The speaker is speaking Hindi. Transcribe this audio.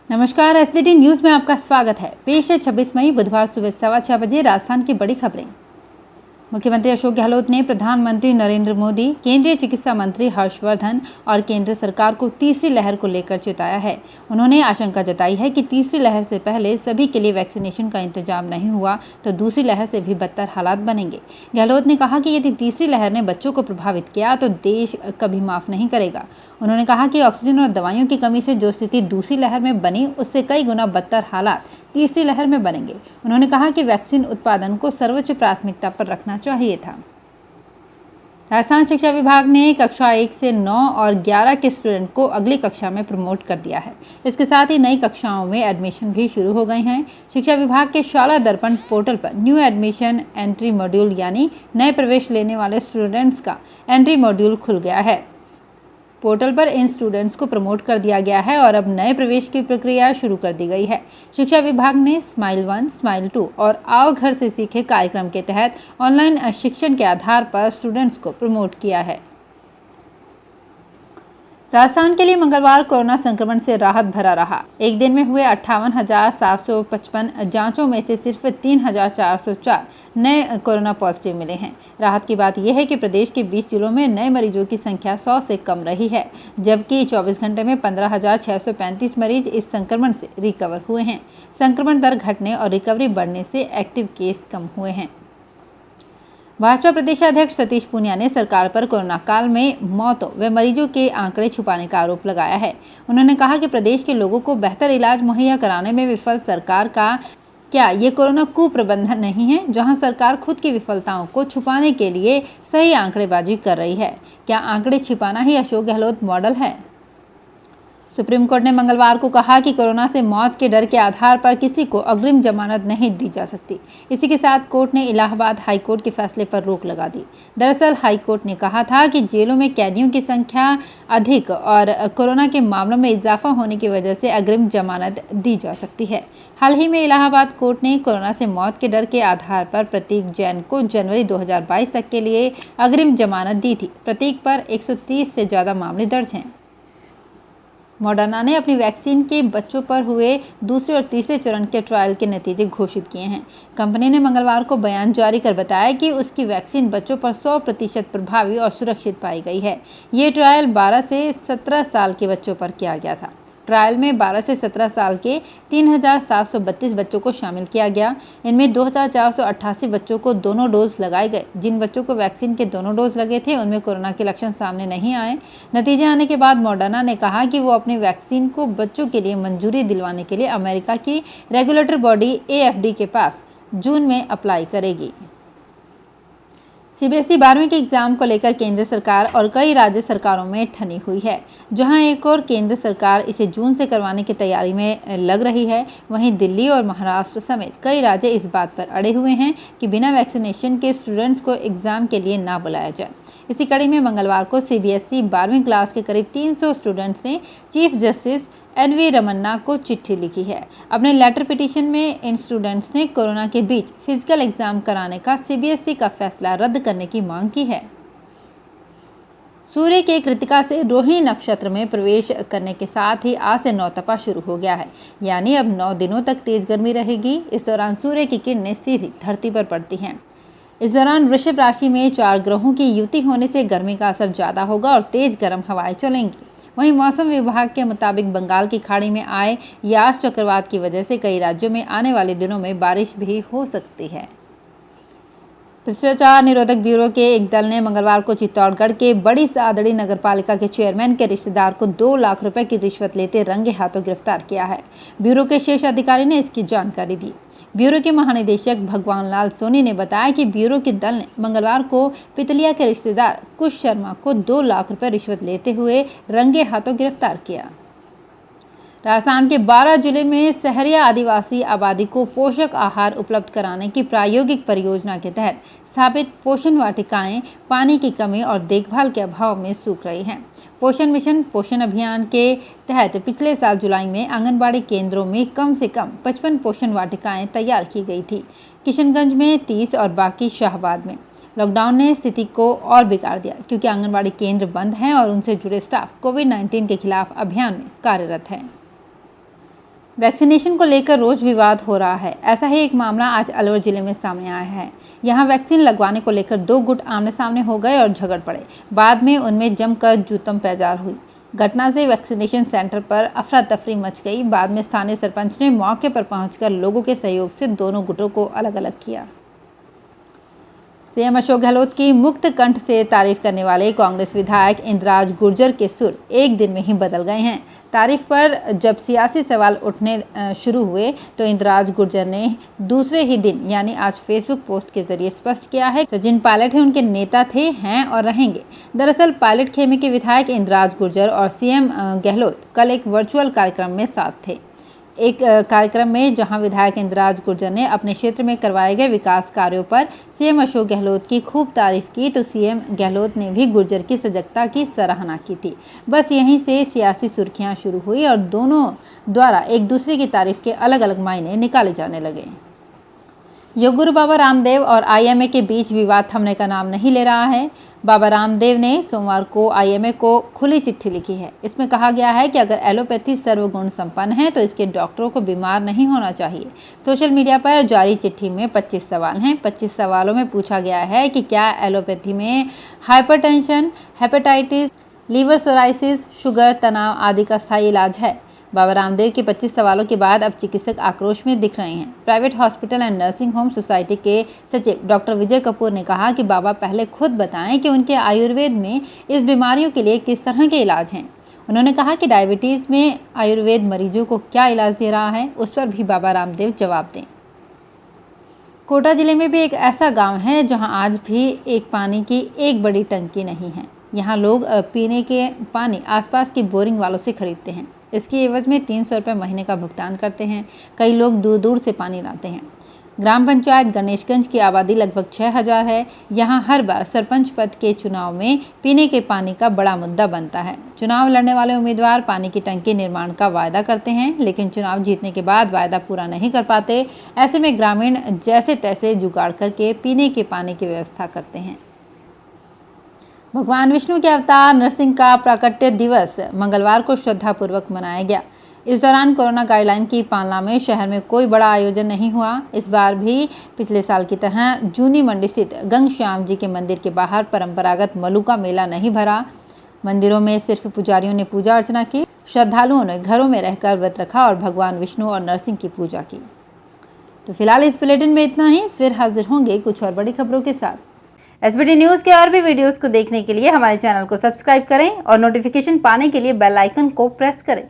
नमस्कार, एसबीटी न्यूज में आपका स्वागत है। पेश है 26 मई बुधवार सुबह 6:15 बजे राजस्थान की बड़ी खबरें। मुख्यमंत्री अशोक गहलोत ने प्रधानमंत्री नरेंद्र मोदी, केंद्रीय चिकित्सा मंत्री हर्षवर्धन और केंद्र सरकार को तीसरी लहर को लेकर चेताया है। उन्होंने आशंका जताई है कि तीसरी लहर से पहले सभी के लिए वैक्सीनेशन का इंतजाम नहीं हुआ तो दूसरी लहर से भी बदतर हालात बनेंगे। गहलोत ने कहा कि यदि तीसरी लहर ने बच्चों को प्रभावित किया तो देश कभी माफ नहीं करेगा। उन्होंने कहा कि ऑक्सीजन और दवाइयों की कमी से जो स्थिति दूसरी लहर में बनी उससे कई गुना बदतर हालात तीसरी लहर में बनेंगे। उन्होंने कहा कि वैक्सीन उत्पादन को सर्वोच्च प्राथमिकता पर रखना चाहिए था। राजस्थान शिक्षा विभाग ने कक्षा 1 से 9 और 11 के स्टूडेंट को अगली कक्षा में प्रमोट कर दिया है। इसके साथ ही नई कक्षाओं में एडमिशन भी शुरू हो गए हैं। शिक्षा विभाग के शाला दर्पण पोर्टल पर न्यू एडमिशन एंट्री मॉड्यूल यानी नए प्रवेश लेने वाले स्टूडेंट्स का एंट्री मॉड्यूल खुल गया है। पोर्टल पर इन स्टूडेंट्स को प्रमोट कर दिया गया है और अब नए प्रवेश की प्रक्रिया शुरू कर दी गई है। शिक्षा विभाग ने स्माइल 1, स्माइल 2 और आओ घर से सीखे कार्यक्रम के तहत ऑनलाइन शिक्षण के आधार पर स्टूडेंट्स को प्रमोट किया है। राजस्थान के लिए मंगलवार कोरोना संक्रमण से राहत भरा रहा। एक दिन में हुए 58,755 जांचों में से सिर्फ 3,404 नए कोरोना पॉजिटिव मिले हैं। राहत की बात यह है कि प्रदेश के 20 जिलों में नए मरीजों की संख्या 100 से कम रही है, जबकि 24 घंटे में 15,635 मरीज इस संक्रमण से रिकवर हुए हैं। संक्रमण दर घटने और रिकवरी बढ़ने से एक्टिव केस कम हुए हैं। भाजपा प्रदेशाध्यक्ष सतीश पूनिया ने सरकार पर कोरोना काल में मौतों व मरीजों के आंकड़े छुपाने का आरोप लगाया है। उन्होंने कहा कि प्रदेश के लोगों को बेहतर इलाज मुहैया कराने में विफल सरकार का क्या ये कोरोना कुप्रबंधन नहीं है, जहां सरकार खुद की विफलताओं को छुपाने के लिए सही आंकड़ेबाजी कर रही है। क्या आंकड़े छिपाना ही अशोक गहलोत मॉडल है? सुप्रीम कोर्ट ने मंगलवार को कहा कि कोरोना से मौत के डर के आधार पर किसी को अग्रिम जमानत नहीं दी जा सकती। इसी के साथ कोर्ट ने इलाहाबाद हाई कोर्ट के फैसले पर रोक लगा दी। दरअसल हाई कोर्ट ने कहा था कि जेलों में कैदियों की संख्या अधिक और कोरोना के मामलों में इजाफा होने की वजह से अग्रिम जमानत दी जा सकती है। हाल ही में इलाहाबाद कोर्ट ने कोरोना से मौत के डर के आधार पर प्रतीक जैन को जनवरी 2022 तक के लिए अग्रिम जमानत दी थी। प्रतीक पर 130 से ज़्यादा मामले दर्ज हैं। मॉडर्ना ने अपनी वैक्सीन के बच्चों पर हुए दूसरे और तीसरे चरण के ट्रायल के नतीजे घोषित किए हैं। कंपनी ने मंगलवार को बयान जारी कर बताया कि उसकी वैक्सीन बच्चों पर 100% प्रभावी और सुरक्षित पाई गई है। ये ट्रायल 12 से 17 साल के बच्चों पर किया गया था। ट्रायल में 12 से 17 साल के 3,732 बच्चों को शामिल किया गया। इनमें 2,488 बच्चों को दोनों डोज लगाए गए। जिन बच्चों को वैक्सीन के दोनों डोज लगे थे उनमें कोरोना के लक्षण सामने नहीं आए। नतीजे आने के बाद मॉडर्ना ने कहा कि वो अपनी वैक्सीन को बच्चों के लिए मंजूरी दिलवाने के लिए अमेरिका की रेगुलेटरी बॉडी AFD के पास जून में अप्लाई करेगी। सीबीएसई 12वीं के एग्जाम को लेकर केंद्र सरकार और कई राज्य सरकारों में ठनी हुई है। जहां एक और केंद्र सरकार इसे जून से करवाने की तैयारी में लग रही है, वहीं दिल्ली और महाराष्ट्र समेत कई राज्य इस बात पर अड़े हुए हैं कि बिना वैक्सीनेशन के स्टूडेंट्स को एग्जाम के लिए ना बुलाया जाए। इसी कड़ी में मंगलवार को सीबीएसई 12वीं क्लास के करीब 300 स्टूडेंट्स ने चीफ जस्टिस NV रमन्ना को चिट्ठी लिखी है। अपने लेटर पिटीशन में इन स्टूडेंट्स ने कोरोना के बीच फिजिकल एग्जाम कराने का सीबीएसई का फैसला रद्द करने की मांग की है। सूर्य के कृत्तिका से रोहिणी नक्षत्र में प्रवेश करने के साथ ही आज से नौतपा शुरू हो गया है, यानी अब 9 दिनों तक तेज गर्मी रहेगी। इस दौरान सूर्य की किरणें सीधी धरती पर पड़ती हैं। इस दौरान वृषभ राशि में 4 ग्रहों की युति होने से गर्मी का असर ज्यादा होगा और तेज गर्म हवाएं चलेंगी। वहीं मौसम विभाग के मुताबिक बंगाल की खाड़ी में आए यास चक्रवात की वजह से कई राज्यों में आने वाले दिनों में बारिश भी हो सकती है। भ्रष्टाचार निरोधक ब्यूरो के एक दल ने मंगलवार को चित्तौड़गढ़ के बड़ी सादड़ी नगरपालिका के चेयरमैन के रिश्तेदार को 2 लाख रुपए की रिश्वत लेते रंगे हाथों गिरफ्तार किया है। ब्यूरो के शीर्ष अधिकारी ने इसकी जानकारी दी। ब्यूरो के महानिदेशक भगवान लाल सोनी ने बताया कि ब्यूरो के दल ने मंगलवार को पितलिया के रिश्तेदार कुश शर्मा को 2 लाख रुपए रिश्वत लेते हुए रंगे हाथों गिरफ्तार किया। राजस्थान के 12 जिले में सहरिया आदिवासी आबादी को पोषक आहार उपलब्ध कराने की प्रायोगिक परियोजना के तहत स्थापित पोषण वाटिकाएं पानी की कमी और देखभाल के अभाव में सूख रही हैं। पोषण मिशन पोषण अभियान के तहत पिछले साल जुलाई में आंगनबाड़ी केंद्रों में कम से कम 55 पोषण वाटिकाएं तैयार की गई थी। किशनगंज में 30 और बाकी शाहबाद में। लॉकडाउन ने स्थिति को और बिगाड़ दिया क्योंकि आंगनबाड़ी केंद्र बंद हैं और उनसे जुड़े स्टाफ कोविड-19 के खिलाफ अभियान में कार्यरत हैं। वैक्सीनेशन को लेकर रोज विवाद हो रहा है। ऐसा ही एक मामला आज अलवर जिले में सामने आया है। यहां वैक्सीन लगवाने को लेकर दो गुट आमने सामने हो गए और झगड़ पड़े। बाद में उनमें जमकर जूतम पैजार हुई। घटना से वैक्सीनेशन सेंटर पर अफरा तफरी मच गई। बाद में स्थानीय सरपंच ने मौके पर पहुंचकर लोगों के सहयोग से दोनों गुटों को अलग अलग किया। सीएम अशोक गहलोत की मुक्त कंठ से तारीफ करने वाले कांग्रेस विधायक इंद्राज गुर्जर के सुर एक दिन में ही बदल गए हैं। तारीफ पर जब सियासी सवाल उठने शुरू हुए तो इंद्राज गुर्जर ने दूसरे ही दिन यानी आज फेसबुक पोस्ट के जरिए स्पष्ट किया है सचिन पायलट ही उनके नेता थे, हैं और रहेंगे। दरअसल पायलट खेमे के विधायक इंद्राज गुर्जर और सीएम गहलोत कल एक वर्चुअल कार्यक्रम में साथ थे। एक कार्यक्रम में जहां विधायक इंद्राज गुर्जर ने अपने क्षेत्र में करवाए गए विकास कार्यों पर सीएम अशोक गहलोत की खूब तारीफ की तो सीएम गहलोत ने भी गुर्जर की सजगता की सराहना की थी। बस यहीं से सियासी सुर्खियां शुरू हुई और दोनों द्वारा एक दूसरे की तारीफ के अलग अलग मायने निकाले जाने लगे। योग गुरु बाबा रामदेव और आईएमए के बीच विवाद थमने का नाम नहीं ले रहा है। बाबा रामदेव ने सोमवार को आईएमए को खुली चिट्ठी लिखी है। इसमें कहा गया है कि अगर एलोपैथी सर्वगुण संपन्न है तो इसके डॉक्टरों को बीमार नहीं होना चाहिए। सोशल मीडिया पर जारी चिट्ठी में 25 सवाल हैं। 25 सवालों में पूछा गया है कि क्या एलोपैथी में hypertension, hepatitis, liver psoriasis, sugar, तनाव आदि का स्थायी इलाज है। बाबा रामदेव के 25 सवालों के बाद अब चिकित्सक आक्रोश में दिख रहे हैं। Private hospital and nursing home society के सचिव डॉक्टर विजय कपूर ने कहा कि बाबा पहले खुद बताएं कि उनके आयुर्वेद में इस बीमारियों के लिए किस तरह के इलाज हैं। उन्होंने कहा कि डायबिटीज़ में आयुर्वेद मरीजों को क्या इलाज दे रहा है, उस पर भी बाबा रामदेव जवाब दें। कोटा जिले में भी एक ऐसा गाँव है जहाँ आज भी एक पानी की एक बड़ी टंकी नहीं है। यहाँ लोग पीने के पानी आसपास की बोरिंग वालों से खरीदते हैं। इसकी एवज में 300 रुपये महीने का भुगतान करते हैं। कई लोग दूर दूर से पानी लाते हैं। ग्राम पंचायत गणेशगंज की आबादी लगभग 6000 है। यहाँ हर बार सरपंच पद के चुनाव में पीने के पानी का बड़ा मुद्दा बनता है। चुनाव लड़ने वाले उम्मीदवार पानी की टंकी निर्माण का वायदा करते हैं, लेकिन चुनाव जीतने के बाद वायदा पूरा नहीं कर पाते। ऐसे में ग्रामीण जैसे तैसे जुगाड़ करके पीने के पानी की व्यवस्था करते हैं। भगवान विष्णु के अवतार नरसिंह का प्राकट्य दिवस मंगलवार को श्रद्धापूर्वक मनाया गया। इस दौरान कोरोना गाइडलाइन की पालना में शहर में कोई बड़ा आयोजन नहीं हुआ। इस बार भी पिछले साल की तरह जूनी मंडी स्थित गंगश्याम जी के मंदिर के बाहर परंपरागत मलुका मेला नहीं भरा। मंदिरों में सिर्फ पुजारियों ने पूजा अर्चना की। श्रद्धालुओं ने घरों में रहकर व्रत रखा और भगवान विष्णु और नरसिंह की पूजा की। तो फिलहाल इस बुलेटिन में इतना ही। फिर हाजिर होंगे कुछ और बड़ी खबरों के साथ। एसबीटी न्यूज़ के और भी वीडियोस को देखने के लिए हमारे चैनल को सब्सक्राइब करें और नोटिफिकेशन पाने के लिए बेल आइकन को प्रेस करें।